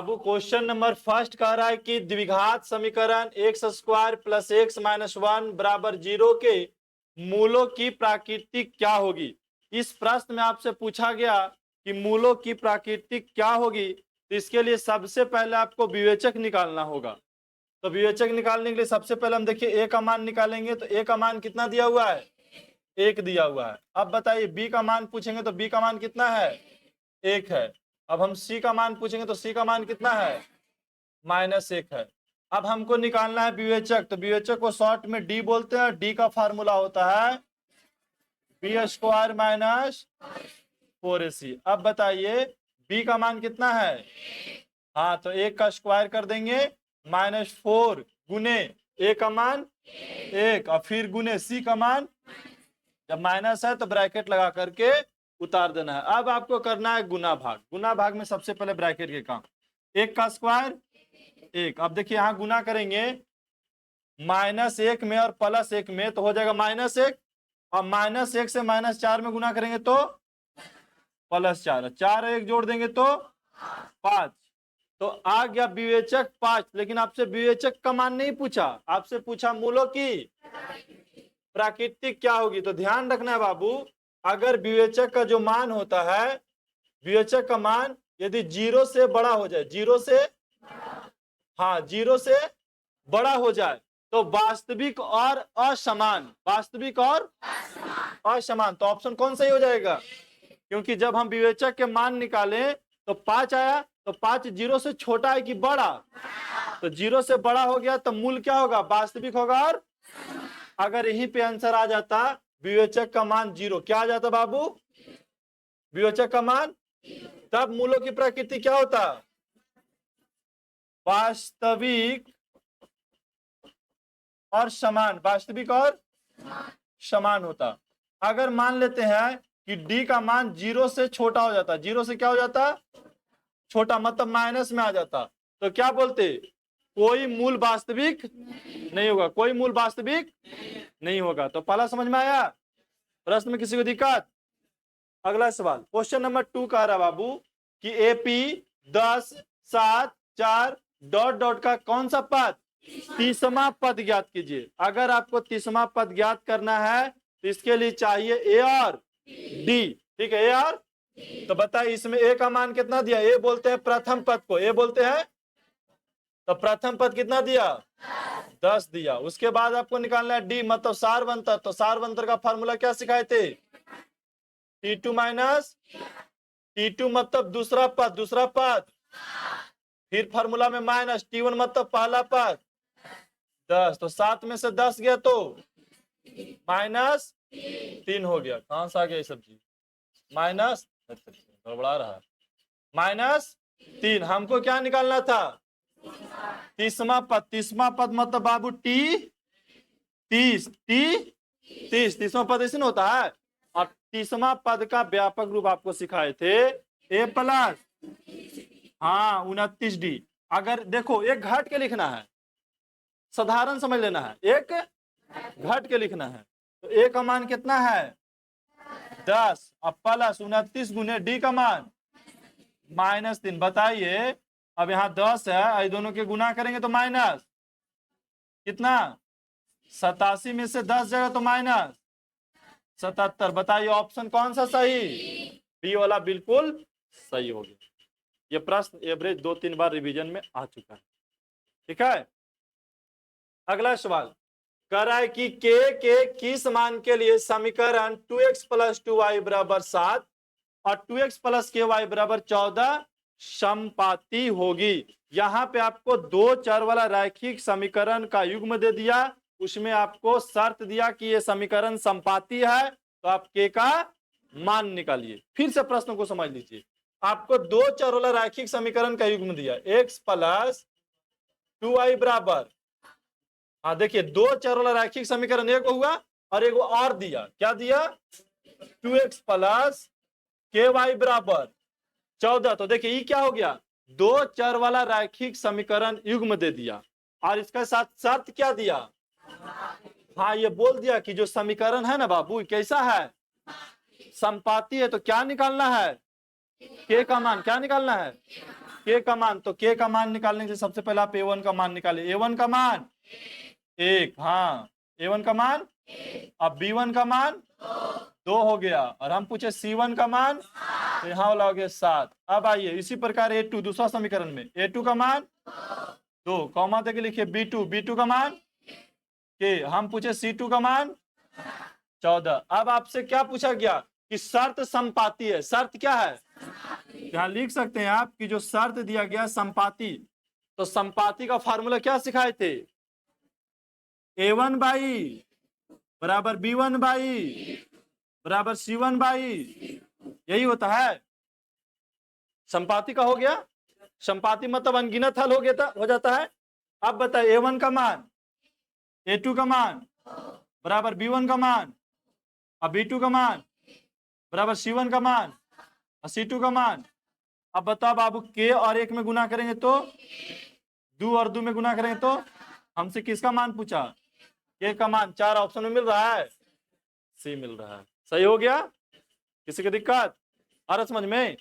अब question number first कह रहा है कि द्विघात समीकरण x square plus x minus one बराबर 0 के मूलों की प्राकृतिक क्या होगी। इस प्रश्न में आपसे पूछा गया कि मूलों की प्राकृतिक क्या होगी, तो इसके लिए सबसे पहले आपको विवेचक निकालना होगा। तो विवेचक निकालने के लिए सबसे पहले हम देखिए ए का मान निकालेंगे। तो ए का मान कितना दिया हुआ है, 1 दिया हुआ है। अब बताइए बी का मान पूछेंगे तो बी का मान कितना है, 1 है। अब हम सी का मान पूछेंगे तो सी का मान कितना है, -1 है। अब हमको निकालना है विवेचक। तो विवेचक को शॉर्ट में डी बोलते हैं। डी का फार्मूला होता है बी स्क्वायर माइनस 4ac। अब बताइए बी का मान कितना है, हाँ तो 1 का स्क्वायर कर देंगे -4 गुने ए का मान 1 और फिर गुने सी का मान, जब माइनस है तो ब्रैकेट लगा करके उतार देना है। अब आपको करना है गुना भाग। गुना भाग में सबसे पहले ब्रैकेट के काम, 1 का स्क्वायर 1। अब देखिए यहाँ गुना करेंगे -1 में और +1 में तो हो जाएगा -1 और -1 से -4 में गुना करेंगे तो +4, 4 1 जोड़ देंगे तो 5। तो आ गया विवेचक 5। लेकिन आपसे विवेचक का मान नहीं पूछा, आपसे पूछा मूलों की प्राकृतिक क्या होगी। तो ध्यान रखना है बाबू, अगर विवेचक का जो मान होता है, विवेचक का मान यदि 0 से बड़ा हो जाए, 0 से, हाँ 0 से बड़ा हो जाए तो वास्तविक और असमान, वास्तविक और असमान, तो ऑप्शन कौन सही हो जाएगा। क्योंकि जब हम विवेचक के मान निकालें तो 5 आया, तो 5 0 से छोटा है कि बड़ा, तो 0 से बड़ा हो गया तो मूल क्या होगा, वास्तविक होगा। और अगर यहीं पे आंसर आ जाता विवेचक का मान 0, क्या आ जाता बाबू, विवेचक का मान, तब मूलों की प्रकृति क्या होता, वास्तविक और समान, वास्तविक और समान होता। अगर मान लेते हैं कि डी का मान 0 से छोटा हो जाता, 0 से क्या हो जाता, छोटा, मतलब माइनस में आ जाता, तो क्या बोलते, कोई मूल वास्तविक नहीं होगा, कोई मूल वास्तविक नहीं होगा। तो पहला समझ में आया, प्रश्न में किसी को दिक्कत। अगला सवाल क्वेश्चन नंबर 2 कह रहा बाबू कि एपी 10 7 4 डॉट डॉट का कौन सा पद 30वां पद ज्ञात कीजिए। अगर आपको 30वां पद ज्ञात करना है तो इसके लिए चाहिए ए और डी, ठीक है, ए और। तो बताइए इसमें ए का मान कितना दिया, ए बोलते हैं प्रथम पद को, ए बोलते हैं, तो प्रथम पद कितना दिया, 10 दिया। उसके बाद आपको निकालना है डी, मतलब सारवंतर। तो सारवंतर का फॉर्मूला क्या सिखाए थे, T2 माइनस T2 मतलब दूसरा पद, दूसरा पद, फिर फॉर्मूला में माइनस T1 मतलब पहला पद 10। तो 7 में से 10 गया तो -3 हो गया। कहां से आ गया ये सब चीज, माइनस, गड़बड़ा रहा है, -3। हमको क्या निकालना था, 30वां पद। 30वां पद मतलब बाबू T 30, T 30वां पद ऐसे होता है। और 30वां पद का व्यापक रूप आपको सिखाए थे ए प्लस, हाँ 29D। अगर देखो एक घट के लिखना है, साधारण समझ लेना है, एक घट के लिखना है। तो ए का मान कितना है 10 और प्लस 29 गुने डी का मान -3। बताइए अब यहाँ 10 है, दोनों के गुना करेंगे तो माइनस कितना, 87 में से 10 जाएगा तो -77। बताइए ऑप्शन कौन सा सही, बी वाला बिल्कुल सही हो गया। ये प्रश्न एवरेज 2-3 बार रिवीजन में आ चुका है, ठीक है। अगला सवाल कह रहा है कि के किस मान के लिए समीकरण 2x + 2y = 7 और 2x + ky = 14 समपाती होगी। यहाँ पे आपको 2 चर वाला रैखिक समीकरण का युग्म दे दिया, उसमें आपको शर्त दिया कि ये समीकरण समपाती है, तो आप के का मान निकालिए। फिर से प्रश्न को समझ लीजिए, आपको 2 चर वाला रैखिक समीकरण का युग्म दिया x + 2y बराबर, हाँ देखिए 2 चर वाला रैखिक समीकरण एक हुआ और एक और दिया, क्या दिया, 2x + ky = 14। तो देखिए ये क्या हो गया, 2 चर वाला रैखिक समीकरण युग्म दे दिया और इसका साथ शर्त क्या दिया, हाँ ये बोल दिया कि जो समीकरण है ना बाबू कैसा है, समपाती है। तो क्या निकालना है, के का मान क्या निकालना है, के का मान, तो के का मान निकालने से सबसे पहले आप A1 का मान निकालिए। A1 का मान 1, हाँ A1 का मान, अब B1 का मान 2 हो गया, और हम पूछे C1 का मान, तो यहाँ वाला हो गया 7। अब आइए इसी प्रकार A2 दूसरा समीकरण में A2 का मान 2, कॉमा देके लिखिए B2 का मान के, हम पूछे C2 का मान 14। अब आपसे क्या पूछा गया कि शर्त संपाती है, शर्त क्या है, यहाँ लिख सकते हैं आप कि जो शर्त दिया गया संपाती, तो संपाती का फार्मूला क्या सिखाए थे, A1 बाई बराबर B1 बाई बराबर C1 बाई, यही होता है संपाती का। हो गया संपाती मतलब अनगिनत हल हो जाता है। अब बताइए A1 का मान, A2 का मान बराबर B1 का मान, अब B2 का मान बराबर C1 का मान और C2 का मान। अब बताओ बाबू के और 1 में गुना करेंगे तो 2 और 2 में गुना करेंगे तो, हमसे किसका मान पूछा, के का मान। 4 ऑप्शन में मिल रहा है, सी मिल रहा है। सही हो गया, किसी की दिक्कत आ रहा समझ में।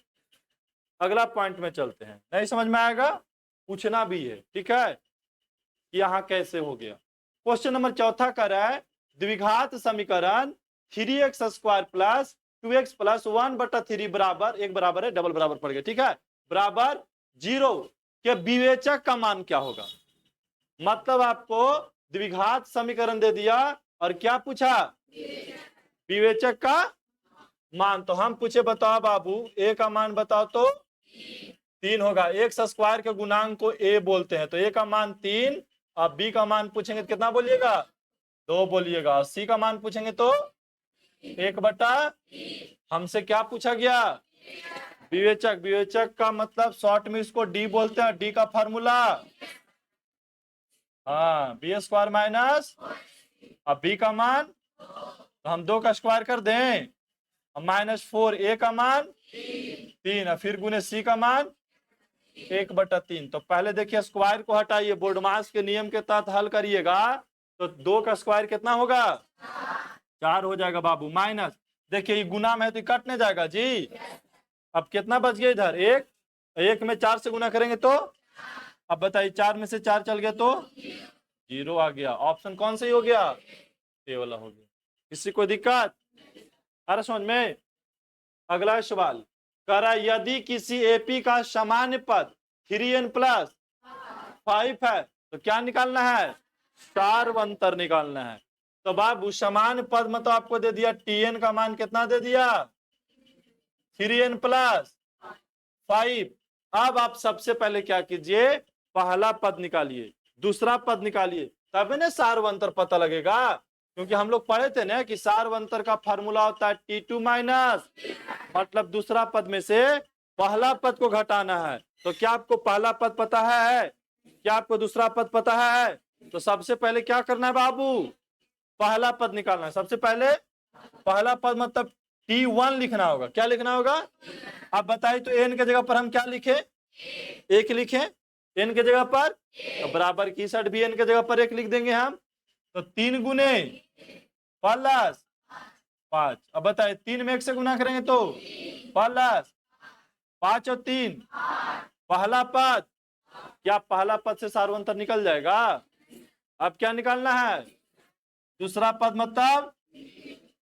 अगला पॉइंट में चलते हैं, नहीं समझ में आएगा पूछना भी है, ठीक है कि यहाँ कैसे हो गया। क्वेश्चन नंबर 4 कर रहा है द्विघात समीकरण 3x² प्लस 2x प्लस 1/3 बराबर 1 बराबर है, डबल बराबर पड़ गया, ठीक है, बराबर 0 के विवेचक का मान क्या होगा। मतलब आपको द्विघात समीकरण दे दिया और क्या पूछा, विवेचक का मान। तो हम पूछे बताओ बाबू a का मान बताओ तो 3 होगा, x² के गुणांक को a बोलते हैं, तो a का मान 3, अब b का मान पूछेंगे तो कितना बोलिएगा, 2 बोलिएगा, c का मान पूछेंगे तो 1/, हमसे क्या पूछा गया, विवेचक। विवेचक का मतलब शॉर्ट में इसको d बोलते हैं, d का फॉर्मूला हाँ b² माइनस, अब b का मान तो हम 2 का स्क्वायर कर दें, -4, a का मान 3, फिर गुने c का मान 1/3। तो पहले देखिए स्क्वायर को हटाइए, बोर्डमास के नियम के तहत हल करिएगा तो 2 का स्क्वायर कितना होगा, 4 हो जाएगा बाबू, माइनस देखिए ये गुना में है तो कटने जाएगा जी। अब कितना बच गया इधर, 1 में 4 से गुना करेंगे तो, अब बताइए 4 में से 4 चल गया तो 0 आ गया। ऑप्शन कौन सही हो गया, ए वाला हो गया। किसी को दिक्कत आ रहा समझ में। अगला सवाल करा यदि किसी एपी का सामान्य पद 3n प्लस 5 है तो क्या निकालना है, सारवंतर निकालना है। तो बाबू समान पद में तो आपको दे दिया tn का मान कितना दे दिया, 3n प्लस 5। अब आप सबसे पहले क्या कीजिए, पहला पद निकालिए, दूसरा पद निकालिए, तब ना सारवंतर पता लगेगा। क्योंकि हम लोग पढ़े थे ना कि सारवंतर का फार्मूला होता है T2 माइनस, मतलब दूसरा पद में से पहला पद को घटाना है। तो क्या आपको पहला पद पता है, क्या आपको दूसरा पद पता है, तो सबसे पहले क्या करना है बाबू, पहला पद निकालना है। सबसे पहले पहला पद मतलब T1 लिखना होगा, क्या लिखना होगा। अब बताइए तो n के जगह पर हम क्या लिखे, 1 लिखे, n के जगह पर, तो बराबर की साइड भी n के जगह पर 1 लिख देंगे हम, तो 3 गुने प्लस 5। अब बताइए 3 में 1 से गुना करेंगे तो प्लस 5 और 3 पहला पद, क्या पहला पद से सारवंतर निकल जाएगा। अब क्या निकालना है, दूसरा पद मतलब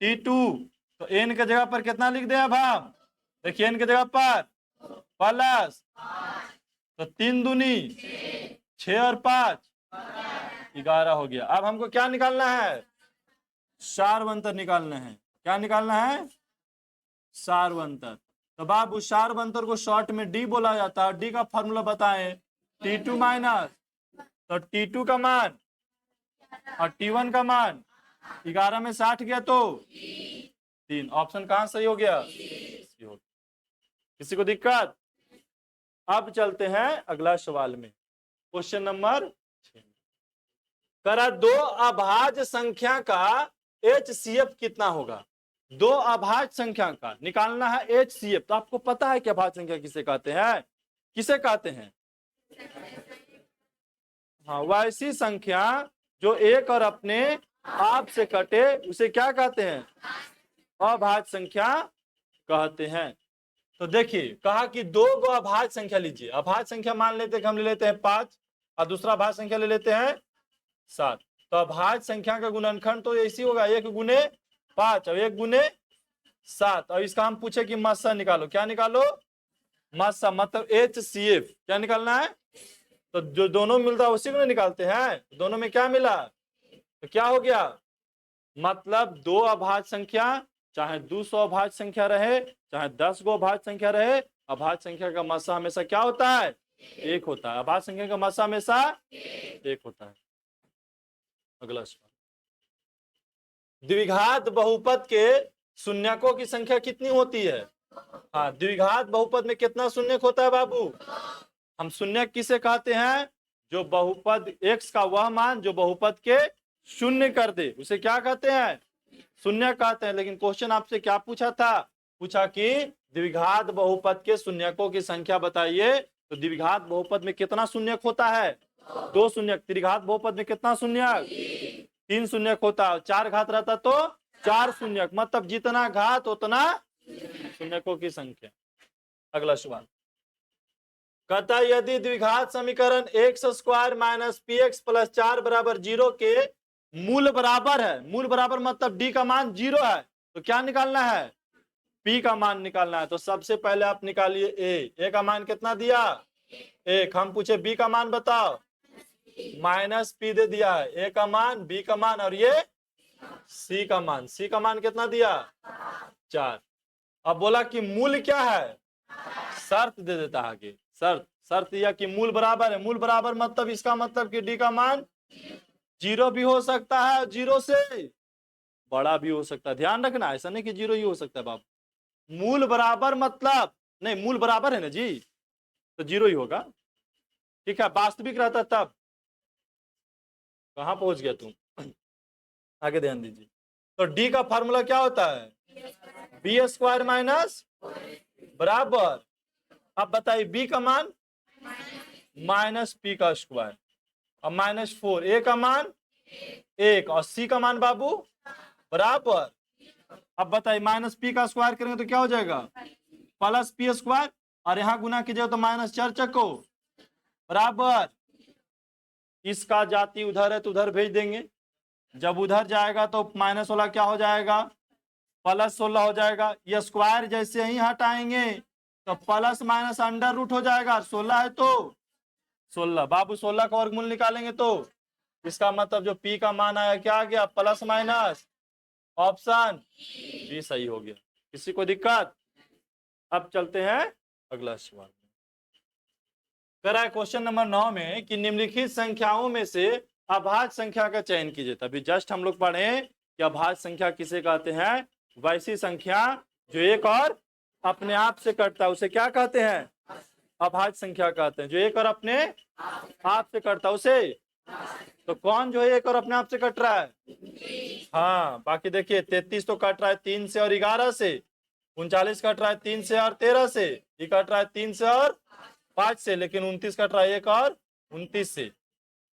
T2, तो n के जगह पर कितना लिख दे, अब हम देखिए n के जगह पर प्लस, तो 3 दूनी 6 और 5 11 हो गया। अब हमको क्या निकालना है, सारवंतर निकालना है। क्या निकालना है, सारवंतर। तो बाबू सारवंतर को शॉर्ट में डी बोला जाता है, डी का फॉर्मूला बताएं, T2 माइनस, तो T2 का मान और T1 का मान 11 में 60 गया तो 3। ऑप्शन कहां सही हो गया, किसी को दिक्कत। अब चलते हैं अगला सवाल में, क्वेश्चन नंबर 6 करा 2 अभाज्य संख्या का HCF कितना होगा। 2 अभाज्य संख्या का निकालना है HCF। तो आपको पता है कि अभाज्य संख्या किसे कहते हैं, किसे कहते हैं, हाँ वैसी संख्या जो एक और अपने आप से कटे उसे क्या कहते हैं, अभाज्य संख्या कहते हैं। तो देखिए कहा कि दो गो अभाज्य संख्या लीजिए। अभाज्य संख्या मान लेते हैं कि हम ले लेते हैं 5 और दूसरा अभाज्य संख्या ले लेते हैं 7। तो अभाज्य संख्या का गुणनखंड तो ऐसी होगा 1 गुने 5 और 1 गुने 7। और इसका हम पूछे कि मस्सा निकालो, क्या निकालो? मस्सा मतलब HCF क्या निकालना है? तो जो दोनों मिलता है उसी को निकालते हैं। दोनों में क्या मिला तो क्या हो गया? मतलब दो अभाज्य संख्या, चाहे 200 अभाज्य संख्या रहे, चाहे 10 गो अभाज्य संख्या रहे, अभाज्य संख्या का मस्सा हमेशा क्या होता है? 1 होता है। अभाज्य संख्या का मस्सा हमेशा 1 होता है। अगला सवाल, द्विघात बहुपद के शून्यकों की संख्या कितनी होती है? हाँ, द्विघात बहुपद में कितना शून्यक होता है बाबू? हम शून्यक किसे कहते हैं? जो बहुपद x का वह मान जो बहुपद के शून्य कर दे उसे क्या कहते हैं? शून्य कहते हैं। लेकिन क्वेश्चन आपसे क्या पूछा था? पूछा कि द्विघात बहुपद के शून्यकों की संख्या बताइए। तो द्विघात बहुपद में कितना शून्यक होता है? 2 शून्यक। त्रिघात बहुपद में कितना शून्यक? 3 शून्यक होता है। 4 घात रहता तो 4 शून्यक, मतलब जितना घात उतना शून्यकों की संख्या। अगला सवाल, कहता यदि द्विघात समीकरण x² माइनस px प्लस 4 बराबर 0 के मूल बराबर है, मूल बराबर मतलब d का मान 0 है, तो क्या निकालना है? p का मान निकालना है। तो सबसे पहले आप निकालिए a का मान कितना दिया? 1। हम पूछे b का मान बताओ, माइनस p दे दिया है। a का मान, b का मान और ये c का मान। c का मान कितना दिया? 4। अब बोला कि मूल क्या है? शर्त दे देता है आगे। शर्त दिया कि मूल बराबर है। मूल बराबर मतलब इसका मतलब कि d का मान 0 भी हो सकता है, 0 से बड़ा भी हो सकता है। ध्यान रखना, ऐसा नहीं कि 0 ही हो सकता है बाबू। मूल बराबर मतलब नहीं, मूल बराबर है ना जी, तो 0 ही होगा। ठीक है, वास्तविक रहता तब। कहां पहुंच गया तुम? आगे ध्यान दीजिए। तो d का फार्मूला क्या होता है? b² माइनस बराबर, अब बताइए b का मान माइनस p का स्क्वायर और -4। a का मान 1 और c का मान बाबू बराबर। अब बताइए माइनस p का स्क्वायर करेंगे तो क्या हो जाएगा? प्लस p², और यहाँ गुना कीजिएगा तो -4 चको बराबर। इसका जाति उधर है तो उधर भेज देंगे। जब उधर जाएगा तो -16 क्या हो जाएगा? +16 हो जाएगा। ये स्क्वायर जैसे ही हटाएंगे तो प्लस माइनस अंडर रूट हो जाएगा। 16 है तो 16 बाबू, 16 का वर्गमूल निकालेंगे तो इसका मतलब जो p का मान आया क्या आ गया? प्लस माइनस, ऑप्शन बी सही हो गया। किसी को दिक्कत? अब चलते हैं अगला सवाल। करा है क्वेश्चन नंबर 9 में कि निम्नलिखित संख्याओं में से अभाज्य संख्या का चयन कीजिए। तभी जस्ट हम लोग पढ़े कि अभाज्य संख्या किसे कहते हैं? वैसी संख्या जो एक और अपने आप से कटता है उसे क्या कहते हैं? अभाज्य संख्या कहते हैं। जो एक और अपने आप से कटता है उसे, तो कौन जो है एक और अपने आप से कट रहा है? हाँ, बाकी देखिए 33 तो कट रहा है 3 से और 11 से, 39 कट रहा है 3 से और 13 से, ये कट रहा है 3 से और 5 से, लेकिन 29 कट रहा है 1 और 29 से।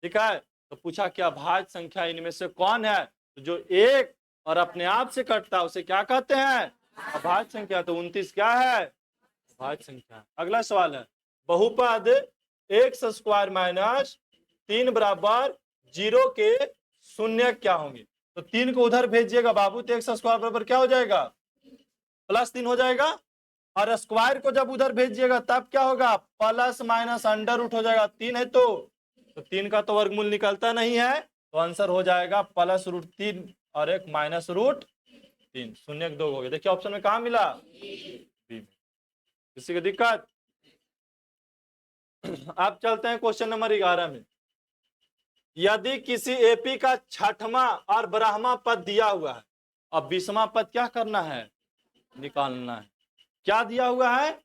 ठीक है, तो पूछा क्या अभाज्य संख्या इनमें से कौन है? तो जो एक और अपने आप से कटता है उसे क्या कहते हैं? अभाज्य संख्या। तो 29 क्या है? अभाज्य संख्या। अगला सवाल है, बहुपद x² माइनस 3 बराबर 0 के शून्य क्या होंगे? तो 3 को उधर भेजिएगा बाबू, तो x² बराबर क्या हो जाएगा? +3 हो जाएगा। और स्क्वायर को जब उधर भेजिएगा तब क्या होगा? प्लस माइनस अंडर रूट हो जाएगा। 3 है तो 3 का तो वर्गमूल निकलता नहीं है, तो आंसर हो जाएगा +√3 और एक -√3। शून्य 2 हो गया। देखिए ऑप्शन में कहा मिला? बी में। किसी की दिक्कत? अब चलते हैं क्वेश्चन नंबर 11 में। यदि किसी एपी का 6वां और 12वां पद दिया हुआ है, अब 20वां पद क्या करना है? निकालना है। क्या दिया हुआ है?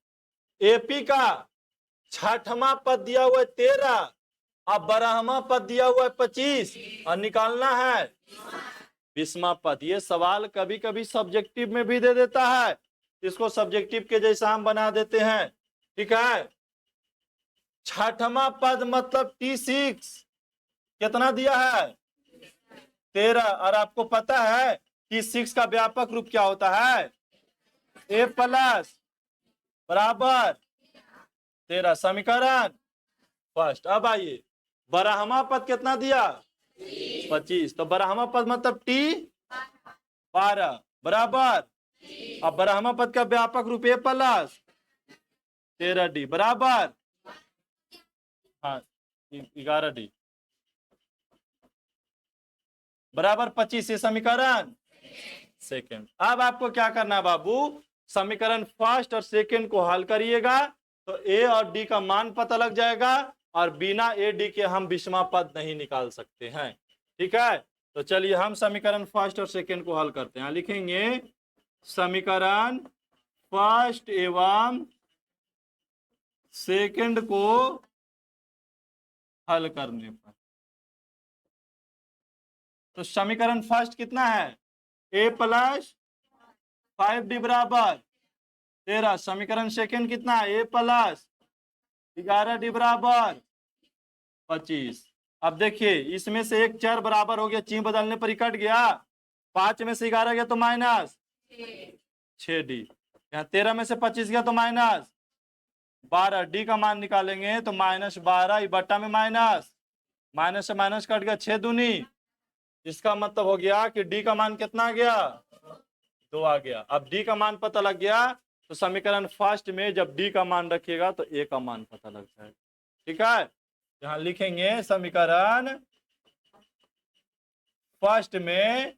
एपी का 6वां पद दिया हुआ है 13 और 12वां पद दिया हुआ है 25 और निकालना है 20वां पद। ये सवाल कभी कभी सब्जेक्टिव में भी दे देता है, इसको सब्जेक्टिव के जैसा हम बना देते हैं। ठीक है, 6वां पद मतलब T6 कितना दिया है? 13। और आपको पता है कि 6 का व्यापक रूप क्या होता है? A+ बराबर 13। समीकरण फर्स्ट। अब आइए, बारहवां पद कितना दिया 25, तो बारहवां पद मतलब टी 12 बराबर। अब बारहवां पद का व्यापक रूप ए प्लस 13D बराबर, हाँ 11D बराबर 25। ये समीकरण सेकंड। अब आपको क्या करना है बाबू, समीकरण फर्स्ट और सेकंड को हल करिएगा तो ए और डी का मान पता लग जाएगा, और बिना ए डी के हम विषमा पद नहीं निकाल सकते हैं। ठीक है, तो चलिए हम समीकरण फर्स्ट और सेकंड को हल करते हैं। लिखेंगे समीकरण फर्स्ट एवं सेकंड को हल करने पर, तो समीकरण फर्स्ट कितना है ए प्लस 5D बराबर 13। समीकरण सेकंड कितना है ए प्लस 11D बराबर 25। अब देखिए इसमें से एक चर बराबर हो गया, चिन्ह बदलने पर ही कट गया। 5 में से 11 गया तो माइनस 6D, यहाँ 13 में से 25 गया तो माइनस 12। डी का मान निकालेंगे तो -12 बट्टा में माइनस, माइनस से माइनस कट गया 6 दूनी। इसका मतलब हो गया कि डी का मान कितना आ गया 2 आ गया। अब डी का मान पता लग गया तो समीकरण फर्स्ट में जब डी का मान रखिएगा तो ए का मान पता लग जाएगा। ठीक है, यहां लिखेंगे समीकरण फर्स्ट में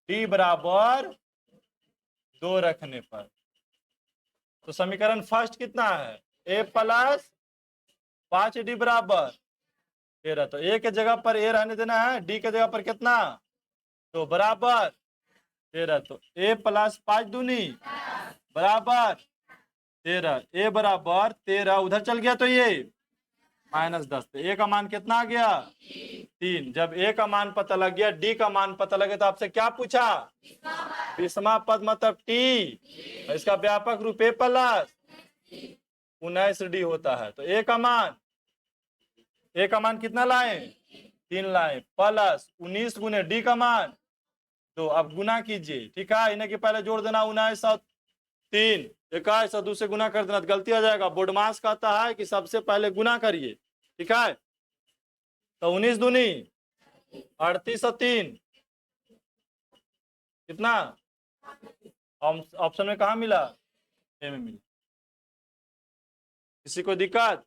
डी बराबर 2 रखने पर, तो समीकरण फर्स्ट कितना है ए प्लस 5D बराबर 13। तो ए के जगह पर ए रहने देना है, डी के जगह पर कितना तो बराबर 13। तो ए प्लस 5 दूनी बराबर 13, ए बराबर 13 उधर चल गया तो ये -10। तो ए का मान कितना आ गया 3। जब ए का मान पता लग गया, डी का मान पता लगे तो आपसे क्या पूछा विषमा पद मतलब टी, इसका व्यापक रूप ए प्लस 19D होता है। तो ए का मान कितना लाए 3 लाए, प्लस 19 गुने डी का मान 2। अब गुना कीजिए, ठीक है, इन्हें के पहले जोड़ देना 19 और 3, 21 और 2 से गुना कर देना, गलती आ जाएगा। बोर्डमास कहता है कि सबसे पहले गुना करिए। ठीक है, तो 19 दूनी 38 और 3 कितना, ऑप्शन में कहा मिला ए में मिला। किसी को दिक्कत,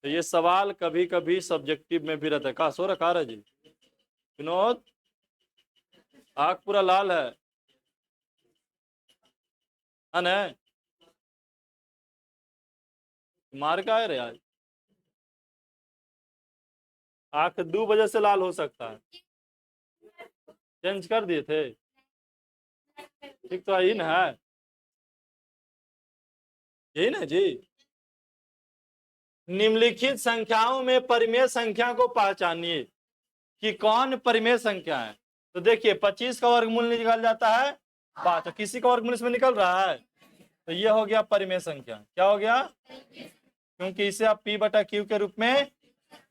तो ये सवाल कभी कभी सब्जेक्टिव में भी रहता है। कहा सो रखा रहा जी विनोद, आँख पूरा लाल है ना, मार का है रे आज, आँख 2 बजे से लाल हो सकता है, चेंज कर दिए थे। ठीक तो यही ना है, यही ना जी। निम्नलिखित संख्याओं में परिमेय संख्या को पहचानिए कि कौन परिमेय संख्या है। तो देखिए 25 का वर्गमूल निकल जाता है 5, तो किसी का वर्गमूल इसमें निकल रहा है, तो ये हो गया परिमेय संख्या। क्या हो गया, क्योंकि इसे आप P बटा Q के रूप में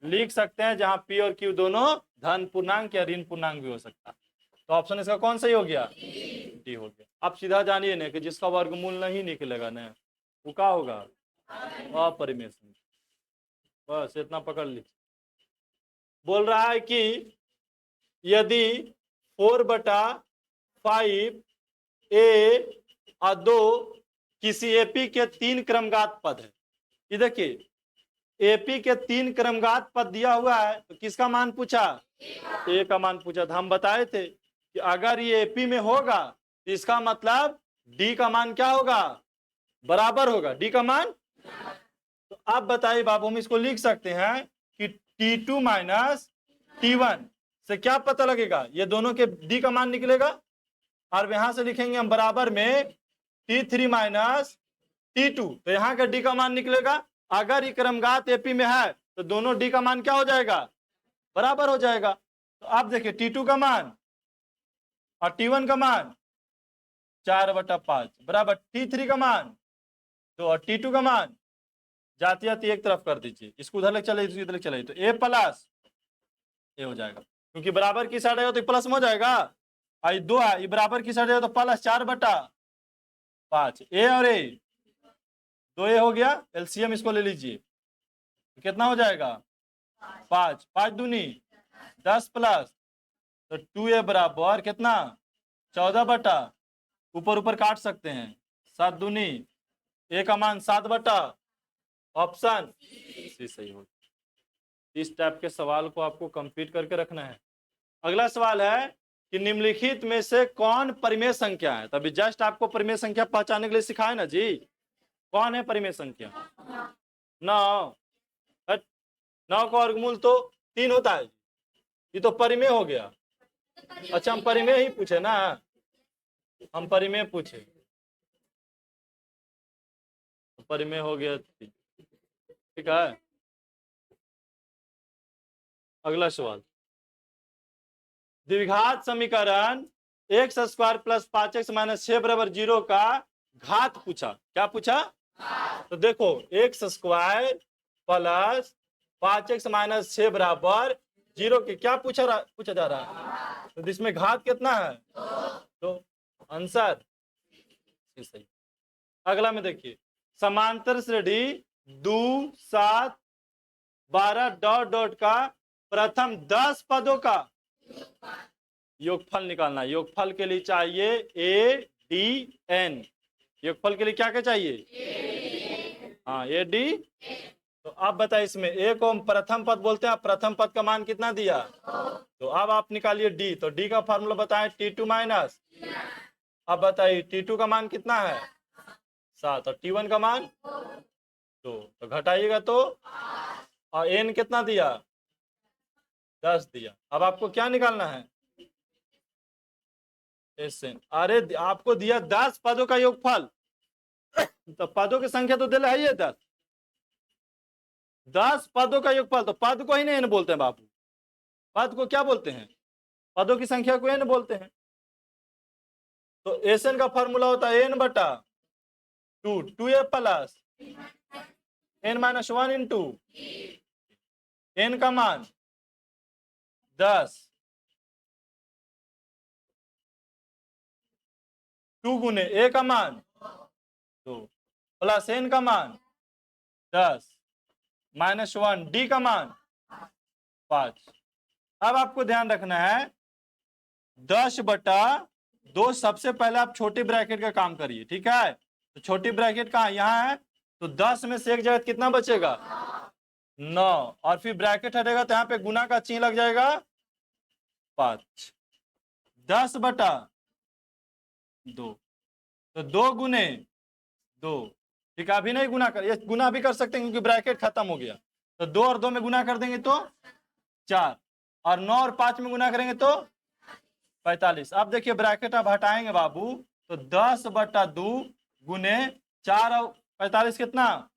लिख सकते हैं, जहां P और Q दोनों धन पूर्णांक या ऋण पूर्णांक भी हो सकता है। तो ऑप्शन इसका कौन सही हो गया डी हो गया। आप सीधा जानिए ना कि जिसका वर्गमूल नहीं निकलेगा ना वो क्या होगा अपरिमेय संख्या। बस इतना पकड़ लीजिए। बोल रहा है कि यदि 4/5 ए और 2 किसी एपी के 3 क्रमगात पद है। ये देखिए एपी के 3 क्रमगात पद दिया हुआ है, तो किसका मान पूछा ए का मान पूछा था। हम बताए थे कि अगर ये एपी में होगा तो इसका मतलब डी का मान क्या होगा बराबर होगा डी का मान। तो आप बताइए बाबू, हम इसको लिख सकते हैं कि T2 माइनस T1 से क्या पता लगेगा, ये दोनों के डी का मान निकलेगा। और यहां से लिखेंगे हम बराबर में T3 माइनस T2, तो यहाँ का डी का मान निकलेगा। अगर ये क्रमगात एपी में है तो दोनों डी का मान क्या हो जाएगा बराबर हो जाएगा। तो आप देखिए T2 का मान और T1 का मान 4/5 बराबर T3 का मान 2 और T2 का मान जाती जाती एक तरफ कर दीजिए, इसको उधर ले चले इधर चले, तो ए प्लस ए हो जाएगा, क्योंकि बराबर की साइड आएगा तो प्लस में हो जाएगा। और 2 है, ये बराबर की साइड आएगा तो प्लस 4/5, ए और ए तो ये हो गया, एलसीएम इसको ले लीजिए, तो कितना हो जाएगा 5, 5 दूनी 10 प्लस, तो 2a बराबर कितना 14 बटा, ऊपर ऊपर काट सकते हैं, 7 दूनी a का मान 7 बटा, ऑप्शन सी सही हो। इस टाइप के सवाल को आपको कंप्लीट करके रखना है। अगला सवाल है कि निम्नलिखित में से कौन परिमेय संख्या है। तभी जस्ट आपको परिमेय संख्या पहचानने के लिए सिखाया ना जी। कौन है परिमेय संख्या? 9। 9 का वर्गमूल तो 3 होता है, ये तो परिमेय हो गया। अच्छा हम परिमेय ही पूछे ना, हम परिमेय पूछे, तो परिमेय हो गया, ठीक है। अगला सवाल, द्विघात समीकरण x square plus 5x minus 6 बराबर 0 का घात पूछा। क्या पूछा? तो देखो x square plus 5x minus 6 बराबर 0 के क्या पूछा जा रहा है, तो इसमें घात कितना है? तो आंसर सही। अगला में देखिए, समांतर श्रेणी 2 7 12 डॉट डॉट का प्रथम 10 पदों का योगफल निकालना। योगफल के लिए चाहिए ADN। योगफल के लिए क्या क्या चाहिए? हाँ AD। तो अब बताइए, इसमें A को हम प्रथम पद बोलते हैं, प्रथम पद का मान कितना दिया? तो अब आप निकालिए D। तो D का फॉर्मूला बताएं, T2 माइनस, अब बताइए T2 का मान कितना है? 7, और T1 का मान 2, तो घटाइएगा तो, और N कितना दिया? 10 दिया। अब आपको क्या निकालना है? SN। अरे आपको दिया 10 पदों का योगफल, तो पदों की संख्या तो दिला है ये 10, 10 पदों का योगफल, तो पद को ही नहीं n बोलते हैं बाबू। पद को क्या बोलते हैं? पदों की संख्या को n बोलते हैं। तो SN का फॉर्मूला होता है n बटा 2, 2a plus n minus 1 into n का मान 10, 2 गुने a का मान 2 प्लस n का मान 10 माइनस 1 d का मान 5। अब आपको ध्यान रखना है 10 बटा 2, सबसे पहले आप छोटी ब्रैकेट का काम करिए, ठीक है। तो छोटी ब्रैकेट कहाँ? यहाँ है, तो 10 में से एक जगह कितना बचेगा? 9, और फिर ब्रैकेट हटेगा तो यहाँ पे गुना का चिन्ह लग जाएगा 5। 10 बटा 2, तो 2 गुने 2, ठीक है। अभी नहीं गुना कर, ये गुना भी कर सकते हैं क्योंकि ब्रैकेट खत्म हो गया। तो 2 और 2 में गुना कर देंगे तो 4, और 9 और 5 में गुना करेंगे तो 45। अब देखिए ब्रैकेट अब हटाएंगे बाबू, तो 10 बटा 2 गुने 4 और 45 कितना?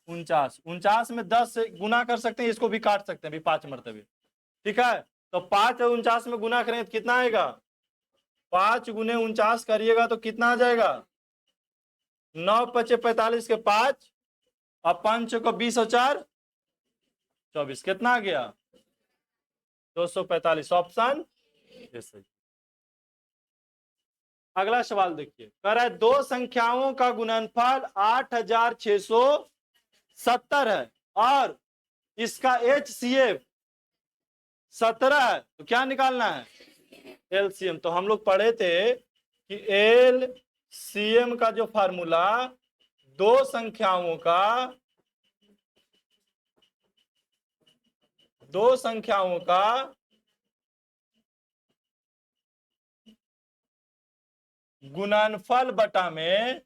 49। 49 में 10 से गुना कर सकते हैं, इसको भी काट सकते हैं भी 5 मरतबे, ठीक है। तो 5 और 49 में गुना करेंगे तो कितना आएगा? 5 गुने 49 करिएगा तो कितना आ जाएगा? 9 पचे 45 के 5, और 5 को 20 और 4 24, कितना आ गया? 245, ऑप्शन सही। अगला सवाल देखिए, कह रहा है दो संख्याओं का गुणनफल 8670 है और इसका HCF 17 है, तो क्या निकालना है? LCM। तो हम लोग पढ़े थे कि LCM का जो फार्मूला दो संख्याओं का गुणनफल बटा में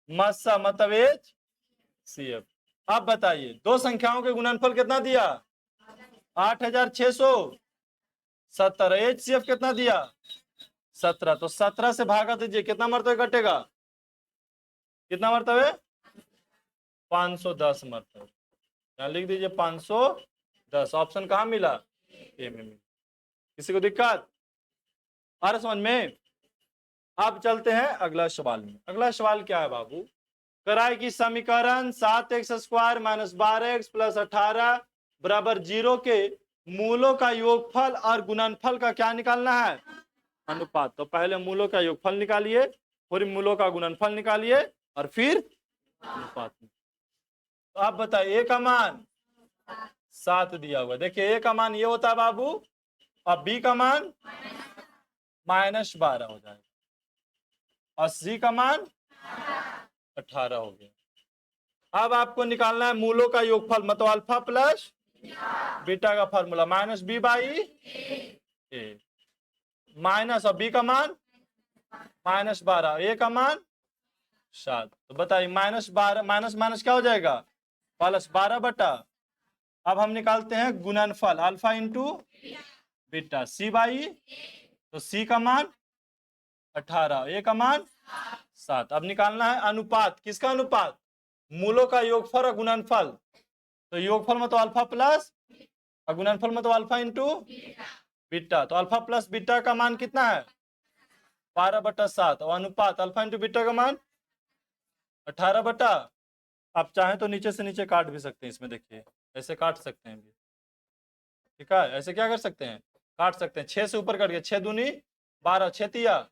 मस्सा मतलब HCF। अब बताइए दो संख्याओं के गुणनफल कितना दिया? 8670। HCF कितना दिया? 17। तो 17 से भागा दीजिए, कितना मरतबे कटेगा? कितना मरतबे? 510 मरतबे। यहाँ लिख दीजिए 510। ऑप्शन कहाँ मिला? ए में मिला। किसी को दिक्कत आ रहा समझ में? अब चलते हैं अगला सवाल में। अगला सवाल क्या है बाबू? कराए कि समीकरण 7x square minus 12x plus 18 बराबर 0 के मूलों का योगफल और गुणनफल का क्या निकालना है? अनुपात। तो पहले मूलों का योगफल निकालिए, फिर मूलों का गुणनफल निकालिए, और फिर अनुपात में। तो आप बताइए ए का मान 7 दिया हुआ, देखिए ए का मान ये होता है बाबू, और बी का मान -12 हो जाएगा, और सी का मान 18 हो गया। अब आपको निकालना है मूलों का योगफल, मतलब अल्फा प्लस बीटा का फॉर्मूला, -b/a माइनस, और बी का मान -12, ए का मान 7। तो बताइए -12 माइनस माइनस क्या हो जाएगा, +12 अब हम निकालते हैं गुणनफल अल्फा इंटू बीटा, c/, तो c का मान 18, ए का मान 7। अब निकालना है अनुपात, किसका अनुपात, मूलों का योगफल और गुणनफल। तो योगफल में तो अल्फा प्लस, और गुणनफल में तो अल्फा इंटू बीटा, तो अल्फा प्लस बीटा का मान कितना है 12/7, और अनुपात अल्फा इंटू बीटा का मान 18। आप चाहें तो नीचे से नीचे काट भी सकते हैं, इसमें देखिए ऐसे काट सकते हैं भी, ठीक है, ऐसे क्या कर सकते हैं, काट सकते हैं, 6 से ऊपर कट गया, 6 दूनी 12, 6 तिया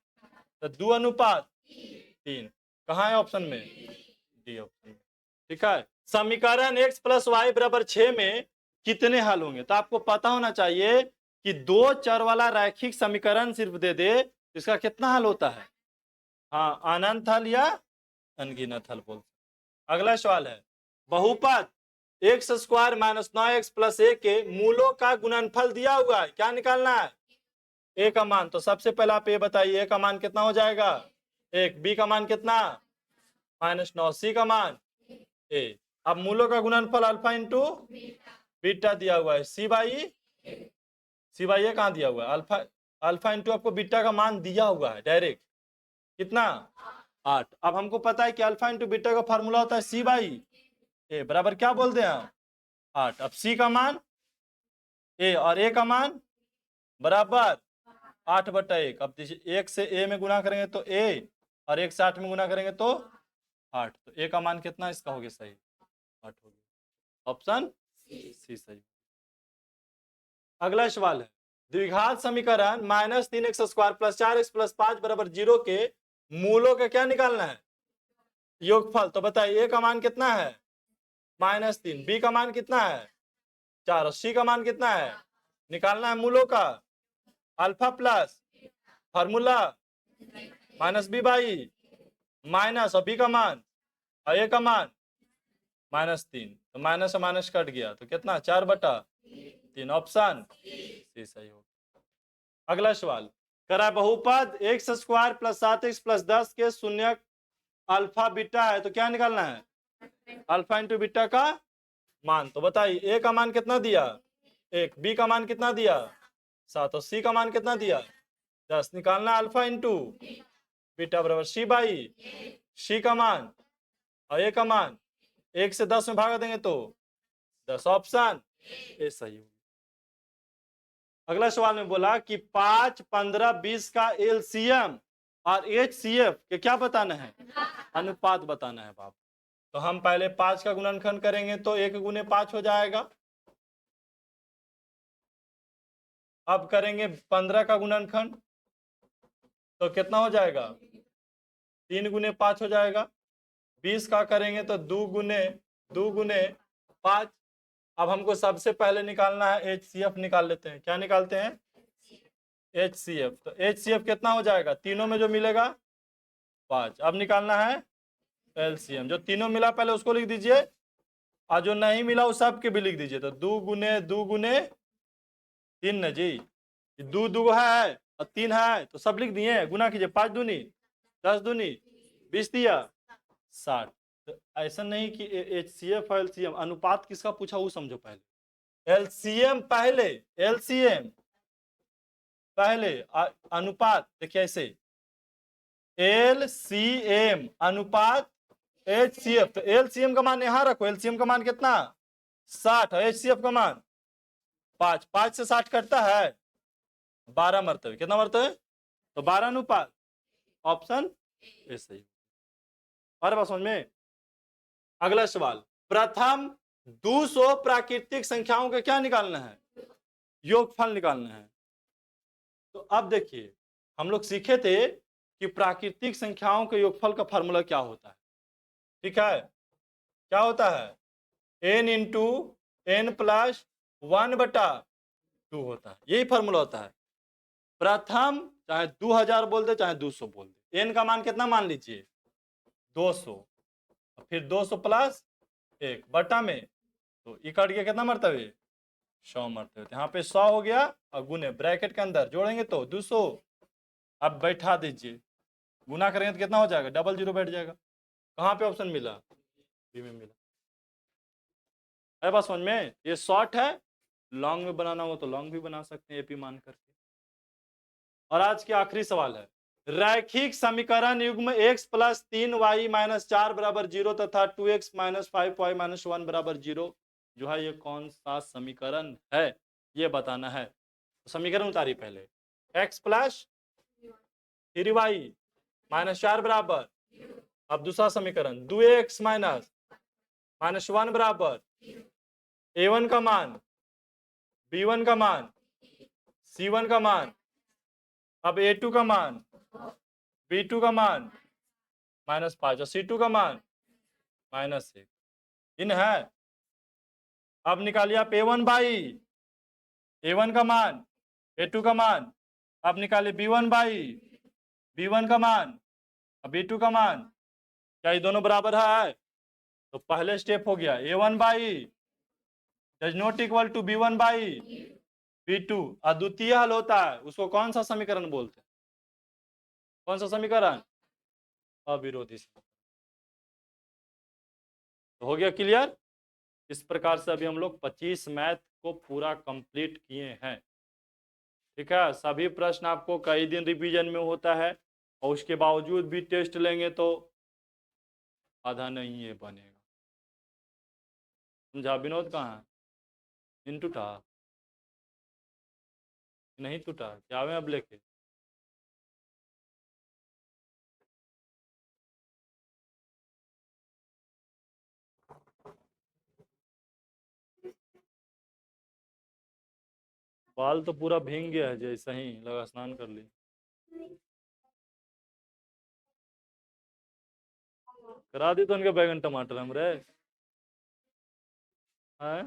तो 2:3, कहाँ है ऑप्शन में, डी ऑप्शन में, ठीक है। समीकरण x + y = 6 में कितने हल होंगे, तो आपको पता होना चाहिए कि 2 चर वाला रैखिक समीकरण सिर्फ दे दे, इसका कितना हल होता है, हाँ अनंत हल या अनगिनत हल बोल। अगला सवाल है, बहुपद x² - 9x + a के मूलों का गुणनफल दिया हुआ है, क्या निकालना है, a का मान। तो सबसे पहले आप ये बताइए a का मान कितना हो जाएगा 1, b का मान कितना -9, c का मान a। अब मूलों का गुणनफल अल्फा इंटू बीटा दिया हुआ है, c/a कहाँ दिया हुआ है, अल्फा इंटू आपको बीटा का मान दिया हुआ है डायरेक्ट, कितना 8। अब हमको पता है कि अल्फा इंटू बीटा का फार्मूला होता है c/a बराबर क्या बोलते हैं हम 8। अब c का मान a और a का मान बराबर 8/1। अब 1 से a में गुना करेंगे तो a, और 1 से 8 में गुना करेंगे तो 8, तो a का मान कितना इसका हो गया सही 8 हो गया, ऑप्शन सी सही। अगला सवाल है, द्विघात समीकरण -3x² + 4x + 5 = 0 के मूलों का क्या निकालना है, योगफल। तो बताइए a का मान कितना है -3, b का मान कितना है 4, और c का मान कितना है, निकालना है मूलों का alpha plus formula -b/, minus और b का मान और a का मान -3, तो माइनस और माइनस कट गया तो कितना 4/3, ऑप्शन सी सही होगा। अगला सवाल, करा बहुपद x² + 7x + 10 के शून्यक अल्फा बीटा है, तो क्या निकालना है अल्फा इंटू बीटा का मान। तो बताइए a का मान कितना दिया 1, b का मान कितना दिया 7, और c का मान कितना दिया 10। निकालना अल्फा इंटू बीटा बराबर c/, c का मान और a का मान 1 से 10 में भाग देंगे तो 10, ऑप्शन ए सही होगा। अगला सवाल में बोला कि 5, 15, 20 का एलसीएम और एचसीएफ के क्या बताना है, अनुपात बताना है बाप। तो हम पहले 5 का गुणनखंड करेंगे तो 1 × 5 हो जाएगा। अब करेंगे 15 का गुणनखंड तो कितना हो जाएगा 3 × 5 हो जाएगा। 20 का करेंगे तो 2 × 5। अब हमको सबसे पहले निकालना है एचसीएफ, निकाल लेते हैं, क्या निकालते हैं एचसीएफ। तो एचसीएफ कितना हो जाएगा, तीनों में जो मिलेगा 5। अब निकालना है एलसीएम, जो तीनों मिला पहले उसको लिख दीजिए, और जो नहीं मिला उस सब के भी लिख दीजिए। तो 2 × 2 × 3 न जी, 2 2 है और 3 है तो सब लिख दिए, गुना कीजिए, 5 दूनी 10 दूनी 20 दिया 60। तो ऐसा नहीं कि एचसीएफ और एलसीएम, अनुपात किसका पूछा वो समझो पहले। एलसीएम पहले, एलसीएम पहले, अनुपात देखिए ऐसे एलसीएम अनुपात एचसीएफ। तो एलसीएम का मान यहां रखो, एलसीएम का मान कितना 60 और एचसीएफ का मान 5। 5 से 60 कटता है 12 मरतबे, कितना मरतबे तो 12 अनुपात, ऑप्शन ए सही। और बात समझ में। अगला सवाल, प्रथम 200 प्राकृतिक संख्याओं का क्या निकालना है, योगफल निकालना है। तो अब देखिए हम लोग सीखे थे कि प्राकृतिक संख्याओं के योगफल का फार्मूला क्या होता है, ठीक है। क्या होता है n इंटू n प्लस 1/2 होता है, यही फॉर्मूला होता है। प्रथम चाहे 2000 बोल दे चाहे 200 बोल दे, n का मान कितना मान लीजिए 200, फिर 200 प्लस 1 बटा में, तो ये कट गया कितना मरतबे 100 मरतबे, यहाँ पे 100 हो गया और गुने ब्रैकेट के अंदर जोड़ेंगे तो 200। अब बैठा दीजिए, गुना करेंगे तो कितना हो जाएगा, डबल जीरो बैठ जाएगा। कहाँ पे ऑप्शन मिला, बी में मिला। है बात समझ में? ये शॉर्ट है, लॉन्ग में बनाना हो तो लॉन्ग भी बना सकते हैं एपी मान करके। और आज के आखिरी सवाल है, रैखिक समीकरण युग्म x प्लस 3y माइनस 4 बराबर 0 तथा 2x माइनस 5y माइनस 1 बराबर 0 जो है ये कौन सा समीकरण है, ये बताना है। तो समीकरण उतारिए पहले, x प्लस 3y माइनस 4 बराबर, अब दूसरा समीकरण 2x माइनस माइनस 1 बराबर a1 का मान, b1 का मान, c1 का मान, अब a2 का मान, b2 का मान माइनस 5 और c2 का मान -1 इन है। अब निकालिए आप a1 बाई a1 का मान, a2 का मान, अब निकालिए b1 बाई b1 का मान और b2 का मान, क्या ये दोनों बराबर है? तो पहले स्टेप हो गया a1 by does not equal to b1 by b2, और द्वितीय हल होता है उसको कौन सा समीकरण बोलते हैं, कौन सा समीकरण, अविरोधी समीकरण। तो हो गया क्लियर। इस प्रकार से अभी हम लोग 25 मैथ को पूरा कंप्लीट किए हैं। ठीक है, सभी प्रश्न आपको कई दिन रिवीजन में होता है और उसके बावजूद भी टेस्ट लेंगे तो आधा नहीं ये बनेगा। समझा? विनोद कहाँ है? इन टूटा नहीं टूटा, क्या आवे अब लेके? बाल तो पूरा भींग गया है, जैसे ही लगा स्नान कर ली। करा दी तो उनके बैगन टमाटर हमरे हैं।